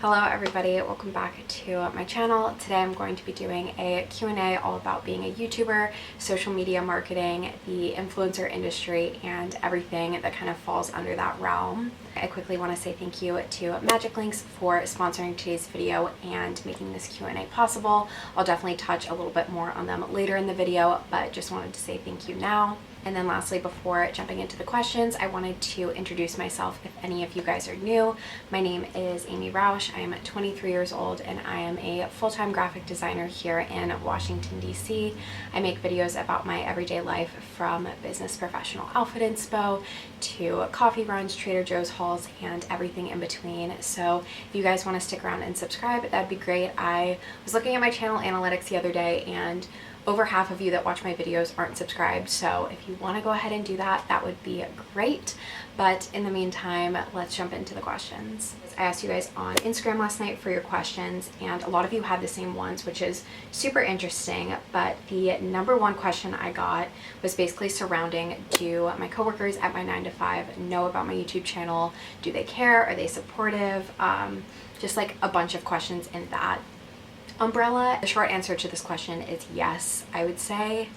Hello everybody, welcome back to my channel. Today I'm going to be doing a Q&A all about being a YouTuber, social media marketing, the influencer industry, and everything that kind of falls under that realm. I quickly want to say thank you to MagicLinks for sponsoring today's video and making this Q&A possible. I'll definitely touch a little bit more on them later in the video, but just wanted to say thank you now. And then lastly, before jumping into the questions, I wanted to introduce myself if any of you guys are new. My name is Amy Rauch. I am 23 years old and I am a full-time graphic designer here in Washington, D.C. I make videos about my everyday life, from business professional outfit inspo to coffee runs, Trader Joe's hauls, and everything in between. So if you guys want to stick around and subscribe, that'd be great. I was looking at my channel analytics the other day and over half of you that watch my videos aren't subscribed, so if you want to go ahead and do that, that would be great. But in the meantime, let's jump into the questions. I asked you guys on Instagram last night for your questions, and a lot of you had the same ones, which is super interesting. But the number one question I got was basically surrounding, do my coworkers at my 9-to-5 know about my YouTube channel? Do they care? Are they supportive? Just like a bunch of questions in that umbrella. The short answer to this question is yes. I would say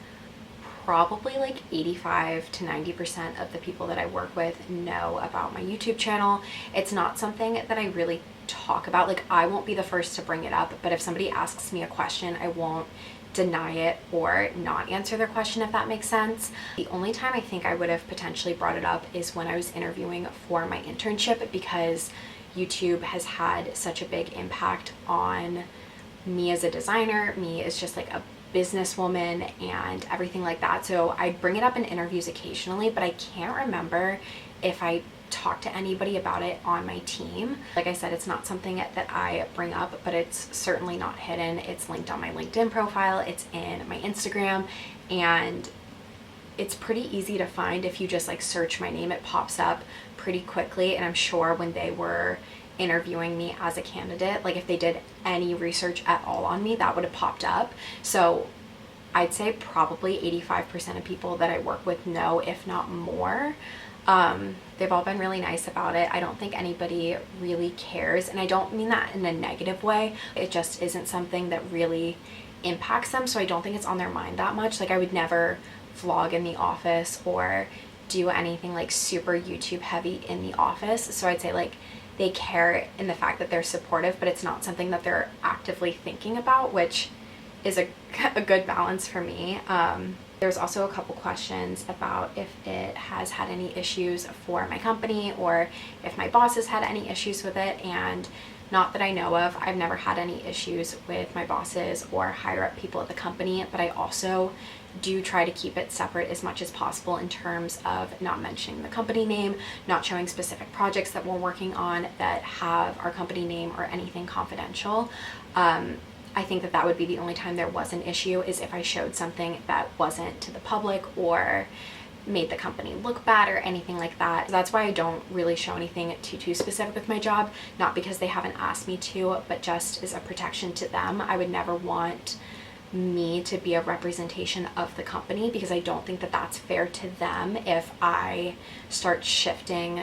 probably like 85 to 90% of the people that I work with know about my YouTube channel. It's not something that I really talk about. Like, I won't be the first to bring it up, but if somebody asks me a question, I won't deny it or not answer their question, if that makes sense. The only time I think I would have potentially brought it up is when I was interviewing for my internship, because YouTube has had such a big impact on me as a designer, me as just like a businesswoman and everything like that. So I bring it up in interviews occasionally, but I can't remember if I talked to anybody about it on my team. Like I said, it's not something that I bring up, but it's certainly not hidden. It's linked on my LinkedIn profile, it's in my Instagram, and it's pretty easy to find. If you just like search my name, it pops up pretty quickly. And I'm sure when they were interviewing me as a candidate, like if they did any research at all on me, that would have popped up. So I'd say probably 85% of people that I work with know, if not more. They've all been really nice about it. I don't think anybody really cares, and I don't mean that in a negative way. It just isn't something that really impacts them, so I don't think it's on their mind that much. Like, I would never vlog in the office or do anything like super YouTube heavy in the office. So I'd say like they care in the fact that they're supportive, but it's not something that they're actively thinking about, which is a good balance for me. There's also a couple questions about if it has had any issues for my company or if my boss has had any issues with it, and not that I know of. I've never had any issues with my bosses or higher up people at the company, but I also do try to keep it separate as much as possible in terms of not mentioning the company name, not showing specific projects that we're working on that have our company name or anything confidential. I think that would be the only time there was an issue, is if I showed something that wasn't to the public or made the company look bad or anything like that. That's why I don't really show anything too specific with my job, not because they haven't asked me to, but just as a protection to them. I would never want me to be a representation of the company, because I don't think that that's fair to them if I start shifting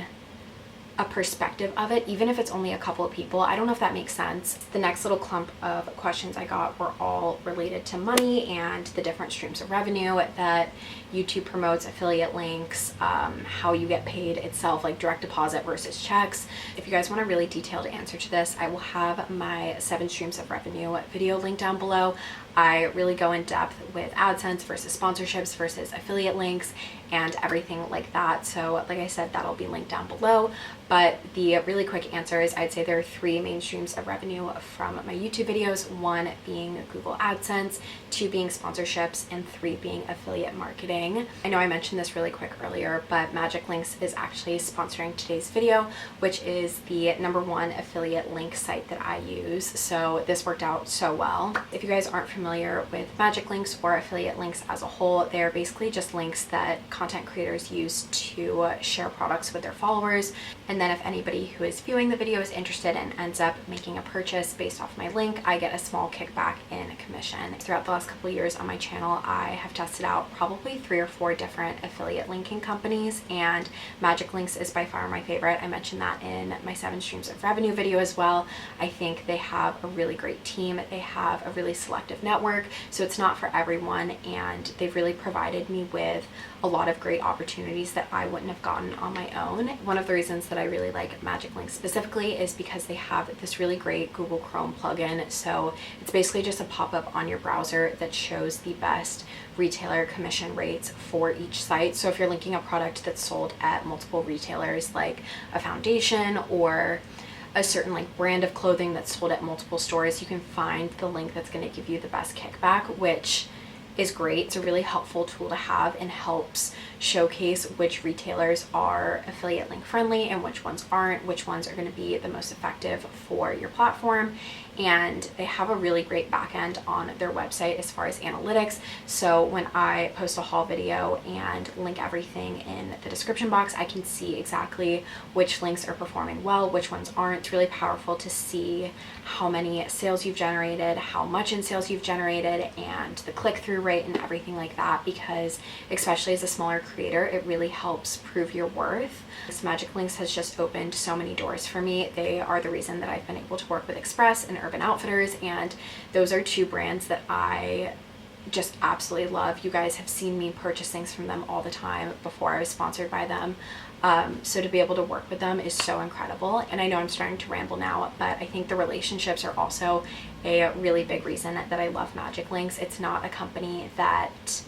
a perspective of it, even if it's only a couple of people. I don't know if that makes sense. The next little clump of questions I got were all related to money and the different streams of revenue that YouTube promotes, affiliate links, how you get paid itself, like direct deposit versus checks. If you guys want a really detailed answer to this, I will have my 7 streams of revenue video linked down below. I really go in depth with AdSense versus sponsorships versus affiliate links and everything like that. So like I said, that'll be linked down below. But the really quick answer is, I'd say there are 3 main streams of revenue from my YouTube videos. 1 being Google AdSense, 2 being sponsorships, and 3 being affiliate marketing. I know I mentioned this really quick earlier, but MagicLinks is actually sponsoring today's video, which is the #1 affiliate link site that I use. So this worked out so well. If you guys aren't familiar with MagicLinks or affiliate links as a whole, they're basically just links that content creators use to share products with their followers. And And then if anybody who is viewing the video is interested and ends up making a purchase based off my link, I get a small kickback in commission. Throughout the last couple of years on my channel, I have tested out probably 3 or 4 different affiliate linking companies, and MagicLinks is by far my favorite. I mentioned that in my 7 streams of revenue video as well. I think they have a really great team. They have a really selective network, so it's not for everyone, and they've really provided me with a lot of great opportunities that I wouldn't have gotten on my own. One of the reasons that I really like MagicLinks specifically is because they have this really great Google Chrome plugin. So it's basically just a pop-up on your browser that shows the best retailer commission rates for each site. So if you're linking a product that's sold at multiple retailers, like a foundation or a certain like brand of clothing that's sold at multiple stores, you can find the link that's going to give you the best kickback, which is great. It's a really helpful tool to have and helps showcase which retailers are affiliate link friendly and which ones aren't, which ones are going to be the most effective for your platform. And they have a really great backend on their website as far as analytics. So when I post a haul video and link everything in the description box, I can see exactly which links are performing well, which ones aren't. It's really powerful to see how many sales you've generated, how much in sales you've generated, and the click-through rate and everything like that, because especially as a smaller creator, it really helps prove your worth. This MagicLinks has just opened so many doors for me. They are the reason that I've been able to work with Express and Urban Outfitters, and those are 2 brands that I just absolutely love. You guys have seen me purchase things from them all the time before I was sponsored by them. So to be able to work with them is so incredible. And I know I'm starting to ramble now, but I think the relationships are also a really big reason that I love MagicLinks. It's not a company that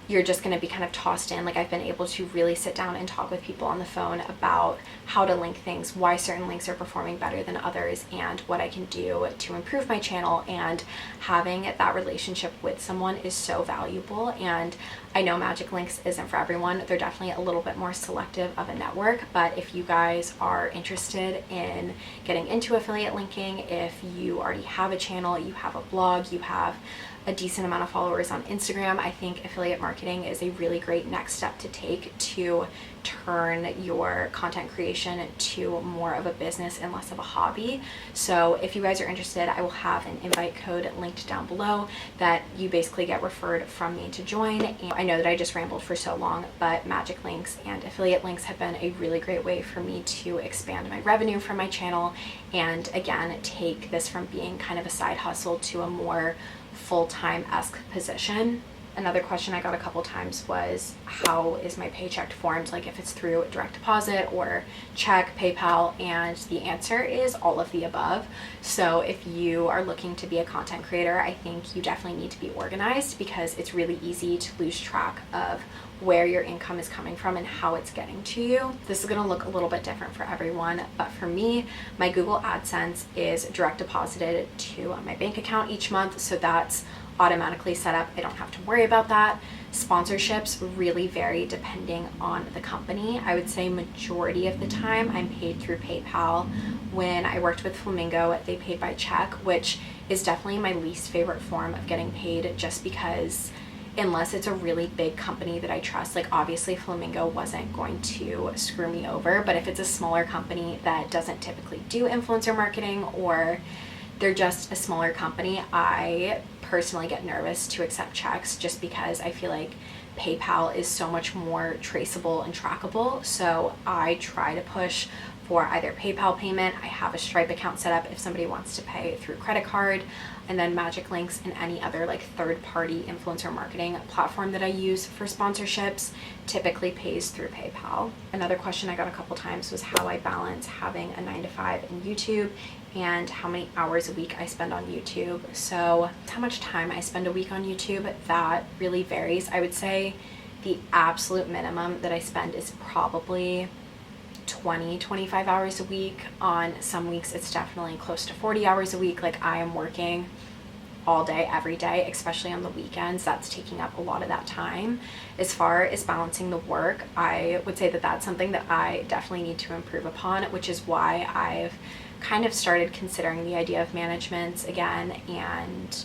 you're just going to be kind of tossed in. Like, I've been able to really sit down and talk with people on the phone about how to link things, why certain links are performing better than others, and what I can do to improve my channel. And having that relationship with someone is so valuable. And I know MagicLinks isn't for everyone. They're definitely a little bit more selective of a network, but if you guys are interested in getting into affiliate linking, if you already have a channel, you have a blog, you have a decent amount of followers on Instagram, I think affiliate marketing is a really great next step to take to turn your content creation to more of a business and less of a hobby. So if you guys are interested, I will have an invite code linked down below that you basically get referred from me to join. And I know that I just rambled for so long, but MagicLinks and affiliate links have been a really great way for me to expand my revenue from my channel, and again, take this from being kind of a side hustle to a more full-time-esque position. Another question I got a couple times was, how is my paycheck formed? Like, if it's through direct deposit or check, PayPal, and the answer is all of the above. So if you are looking to be a content creator, I think you definitely need to be organized, because it's really easy to lose track of where your income is coming from and how it's getting to you. This is going to look a little bit different for everyone, but for me, my Google AdSense is direct deposited to my bank account each month, so that's automatically set up. I don't have to worry about that. Sponsorships really vary depending on the company. I would say majority of the time I'm paid through PayPal. When I worked with Flamingo, they paid by check, which is definitely my least favorite form of getting paid, just because unless it's a really big company that I trust, like obviously Flamingo wasn't going to screw me over, but if it's a smaller company that doesn't typically do influencer marketing, or they're just a smaller company, I personally get nervous to accept checks, just because I feel like PayPal is so much more traceable and trackable. So I try to push for either PayPal payment. I have a Stripe account set up if somebody wants to pay through credit card, and then MagicLinks and any other like third-party influencer marketing platform that I use for sponsorships typically pays through PayPal. Another question I got a couple times was how I balance having a 9-to-5 in YouTube and how many hours a week I spend on YouTube. So how much time I spend a week on YouTube, that really varies. I would say the absolute minimum that I spend is probably 20-25 hours a week. On some weeks it's definitely close to 40 hours a week. Like, I am working all day every day, especially on the weekends. That's taking up a lot of that time. As far as balancing the work, I would say that that's something that I definitely need to improve upon, which is why I've kind of started considering the idea of management again and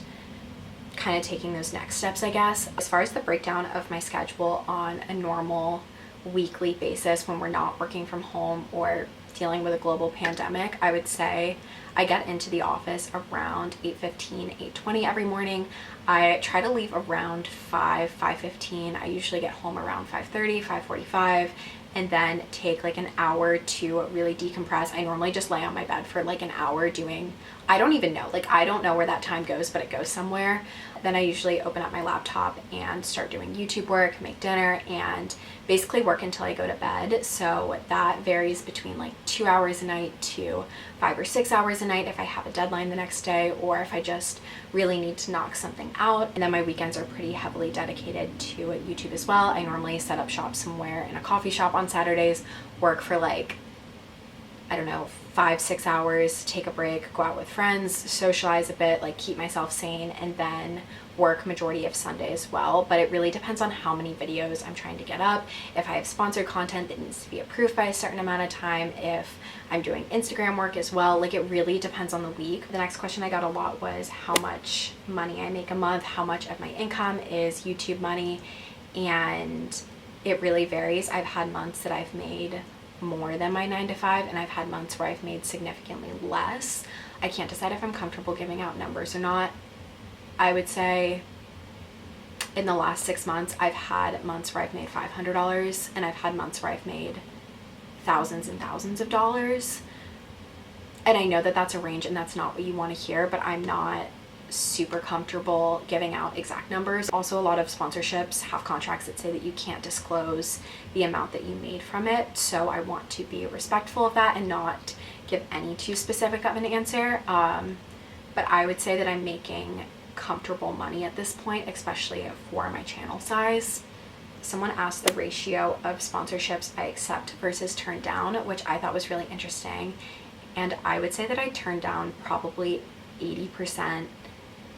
kind of taking those next steps, I guess. As far as the breakdown of my schedule on a normal weekly basis when we're not working from home, or dealing with a global pandemic, I would say I get into the office around 8:15, 8:20 every morning. I try to leave around 5:15. I usually get home around 5:30, 5:45, and then take like an hour to really decompress. I normally just lay on my bed for like an hour doing, I don't even know, like I don't know where that time goes, but it goes somewhere. Then I usually open up my laptop and start doing YouTube work, make dinner, and basically work until I go to bed. So that varies between like 2 hours a night to 5 or 6 hours a night if I have a deadline the next day, or if I just really need to knock something out. And then my weekends are pretty heavily dedicated to YouTube as well. I normally set up shop somewhere in a coffee shop on Saturdays, work for like, I don't know, 5-6 hours, take a break, go out with friends, socialize a bit, like keep myself sane, and then work majority of Sunday as well. But it really depends on how many videos I'm trying to get up, if I have sponsored content that needs to be approved by a certain amount of time, if I'm doing Instagram work as well. Like it really depends on the week. The next question I got a lot was how much money I make a month, how much of my income is YouTube money, and it really varies. I've had months that I've made more than my 9 to 5, and I've had months where I've made significantly less. I can't decide if I'm comfortable giving out numbers or not. I would say in the last 6 months, I've had months where I've made $500, and I've had months where I've made thousands and thousands of dollars. And I know that that's a range and that's not what you want to hear, but I'm not super comfortable giving out exact numbers. Also, a lot of sponsorships have contracts that say that you can't disclose the amount that you made from it, so I want to be respectful of that and not give any too specific of an answer. But I would say that I'm making comfortable money at this point, especially for my channel size. Someone asked the ratio of sponsorships I accept versus turn down, which I thought was really interesting, and I would say that I turn down probably 80%,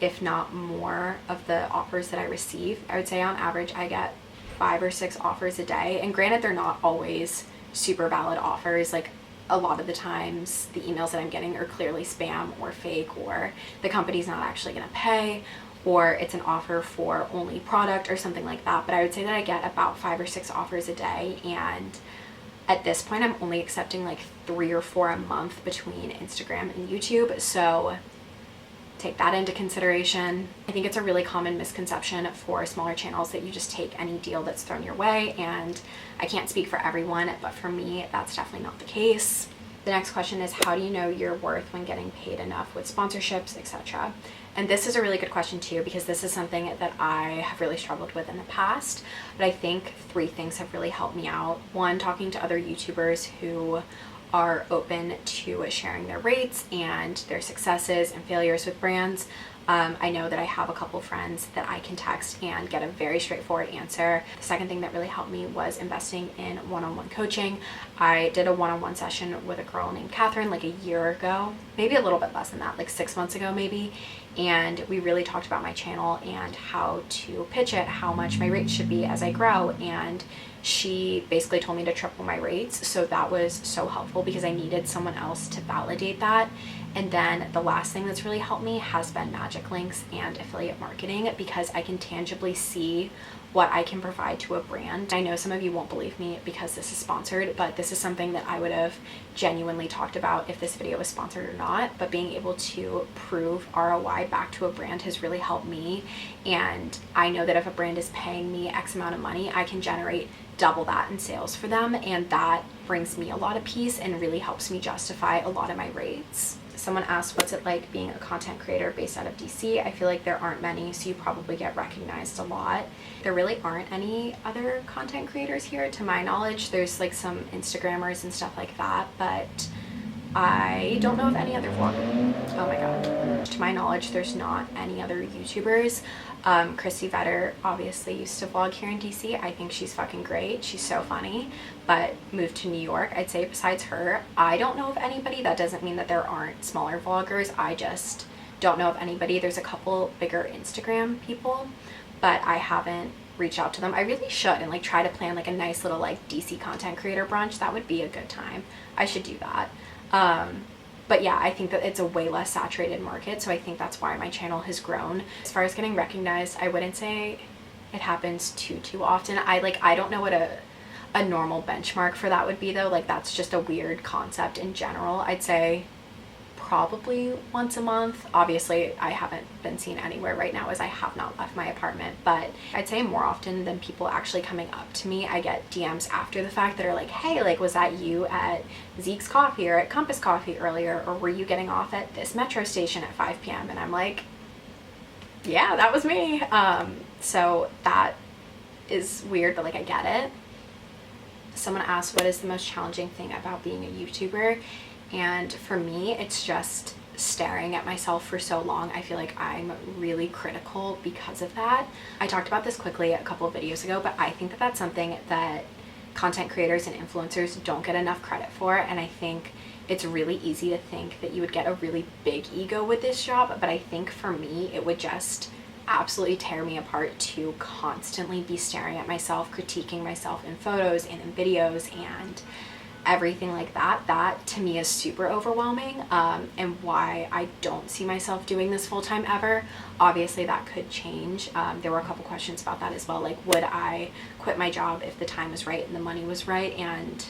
if not more, of the offers that I receive. I would say on average I get 5 or 6 offers a day, and granted they're not always super valid offers. Like a lot of the times the emails that I'm getting are clearly spam or fake, or the company's not actually going to pay, or it's an offer for only product or something like that. But I would say that I get about 5 or 6 offers a day, and at this point I'm only accepting like 3 or 4 a month between Instagram and YouTube, so take that into consideration. I think it's a really common misconception for smaller channels that you just take any deal that's thrown your way, and I can't speak for everyone, but for me that's definitely not the case. The next question is, how do you know your worth when getting paid enough with sponsorships, etc.? And this is a really good question too, because this is something that I have really struggled with in the past, but I think 3 things have really helped me out. One, talking to other YouTubers who are open to sharing their rates and their successes and failures with brands. I know that I have a couple friends that I can text and get a very straightforward answer. The second thing that really helped me was investing in one-on-one coaching. I did a one-on-one session with a girl named Catherine like a year ago, maybe a little bit less than that, like 6 months ago maybe. And we really talked about my channel and how to pitch it, how much my rates should be as I grow. And she basically told me to triple my rates. So that was so helpful because I needed someone else to validate that. And then the last thing that's really helped me has been MagicLinks and affiliate marketing, because I can tangibly see what I can provide to a brand. I know some of you won't believe me because this is sponsored, but this is something that I would have genuinely talked about if this video was sponsored or not. But being able to prove ROI back to a brand has really helped me. And I know that if a brand is paying me X amount of money, I can generate double that in sales for them, and that brings me a lot of peace and really helps me justify a lot of my rates. Someone asked, what's it like being a content creator based out of DC? I feel like there aren't many, so you probably get recognized a lot. There really aren't any other content creators here to my knowledge. There's like some Instagrammers and stuff like that, but I don't know of any other vloggers. Oh my god. To my knowledge, there's not any other YouTubers. Christy Vetter obviously used to vlog here in DC. I think she's fucking great. She's so funny, but moved to New York. I'd say besides her, I don't know of anybody. That doesn't mean that there aren't smaller vloggers. I just don't know of anybody. There's a couple bigger Instagram people, but I haven't reached out to them. I really should, and like try to plan like a nice little like DC content creator brunch. That would be a good time. I should do that. But yeah, I think that it's a way less saturated market, so I think that's why my channel has grown. As far as getting recognized, I wouldn't say it happens too often. I don't know what a normal benchmark for that would be though. Like that's just a weird concept in general. I'd say probably once a month. Obviously I haven't been seen anywhere right now as I have not left my apartment, but I'd say more often than people actually coming up to me, I get DMs after the fact that are like, hey, like was that you at Zeke's Coffee or at Compass Coffee earlier, or were you getting off at this metro station at 5 p.m? And I'm like, yeah, that was me. So that is weird, but like I get it. Someone asked, what is the most challenging thing about being a YouTuber? And for me, it's just staring at myself for so long. I feel like I'm really critical because of that. I talked about this quickly a couple of videos ago, but I think that that's something that content creators and influencers don't get enough credit for. And I think it's really easy to think that you would get a really big ego with this job, but I think for me, it would just absolutely tear me apart to constantly be staring at myself, critiquing myself in photos and in videos and everything like that. That to me is super overwhelming, and why I don't see myself doing this full-time ever. Obviously that could change. There were a couple questions about that as well, like would I quit my job if the time was right and the money was right? And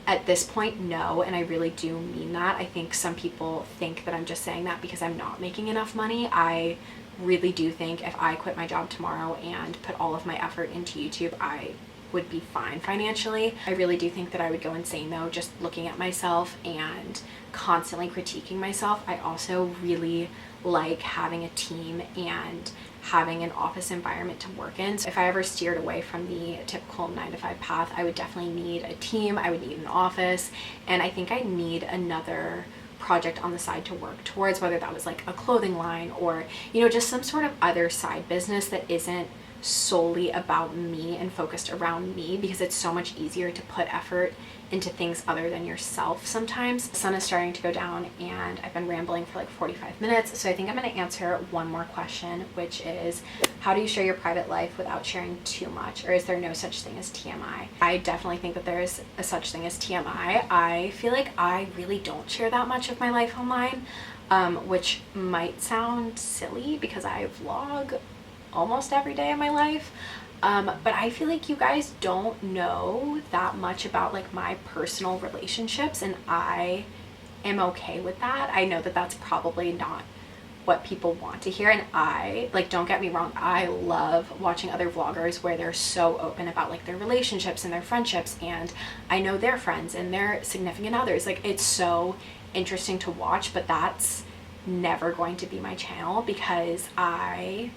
at this point, no, and I really do mean that. I think some people think that I'm just saying that because I'm not making enough money. I really do think if I quit my job tomorrow and put all of my effort into YouTube, I would be fine financially. I really do think that I would go insane though, just looking at myself and constantly critiquing myself. I also really like having a team and having an office environment to work in. So if I ever steered away from the typical 9-to-5 path, I would definitely need a team, I would need an office, and I think I need another project on the side to work towards, whether that was like a clothing line or, you know, just some sort of other side business that isn't solely about me and focused around me, because it's so much easier to put effort into things other than yourself sometimes. The sun is starting to go down and I've been rambling for like 45 minutes, so I think I'm going to answer one more question, which is, how do you share your private life without sharing too much, or is there no such thing as TMI? I definitely think that there's a such thing as TMI. I feel like I really don't share that much of my life online, which might sound silly because I vlog almost every day of my life. But I feel like you guys don't know that much about like my personal relationships, and I am okay with that. I know that that's probably not what people want to hear, and I, like, don't get me wrong, I love watching other vloggers where they're so open about like their relationships and their friendships, and I know their friends and their significant others. Like, it's so interesting to watch, but that's never going to be my channel because I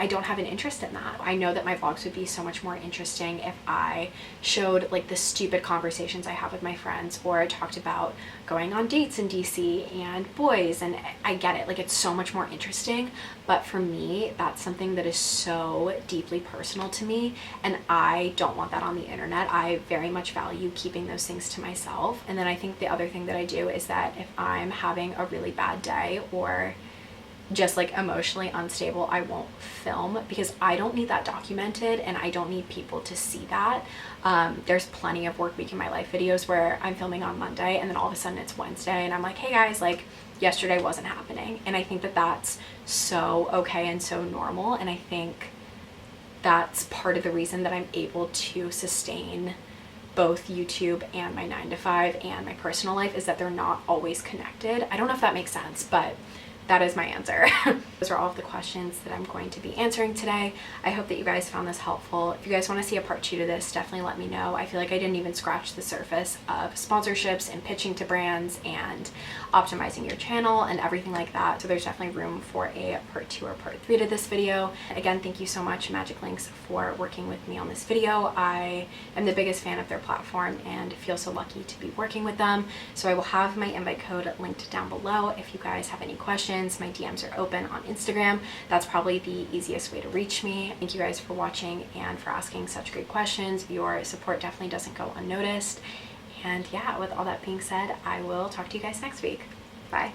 don't have an interest in that. I know that my vlogs would be so much more interesting if I showed like the stupid conversations I have with my friends, or I talked about going on dates in DC and boys, and I get it, like it's so much more interesting, but for me, that's something that is so deeply personal to me, and I don't want that on the internet. I very much value keeping those things to myself. And then I think the other thing that I do is that if I'm having a really bad day or just like emotionally unstable, I won't film, because I don't need that documented and I don't need people to see that. There's plenty of work week in my life videos where I'm filming on Monday and then all of a sudden it's Wednesday and I'm like, hey guys, like yesterday wasn't happening. And I think that that's so okay and so normal, and I think that's part of the reason that I'm able to sustain both YouTube and my 9-to-5 and my personal life, is that they're not always connected. I don't know if that makes sense, but that is my answer. Those are all of the questions that I'm going to be answering today. I hope that you guys found this helpful. If you guys want to see a part 2 to this, definitely let me know. I feel like I didn't even scratch the surface of sponsorships and pitching to brands and optimizing your channel and everything like that. So there's definitely room for a part 2 or part 3 to this video. Again, thank you so much, MagicLinks, for working with me on this video. I am the biggest fan of their platform and feel so lucky to be working with them. So I will have my invite code linked down below if you guys have any questions. My DMs are open on Instagram. That's probably the easiest way to reach me. Thank you guys for watching and for asking such great questions. Your support definitely doesn't go unnoticed. And yeah, with all that being said, I will talk to you guys next week. Bye.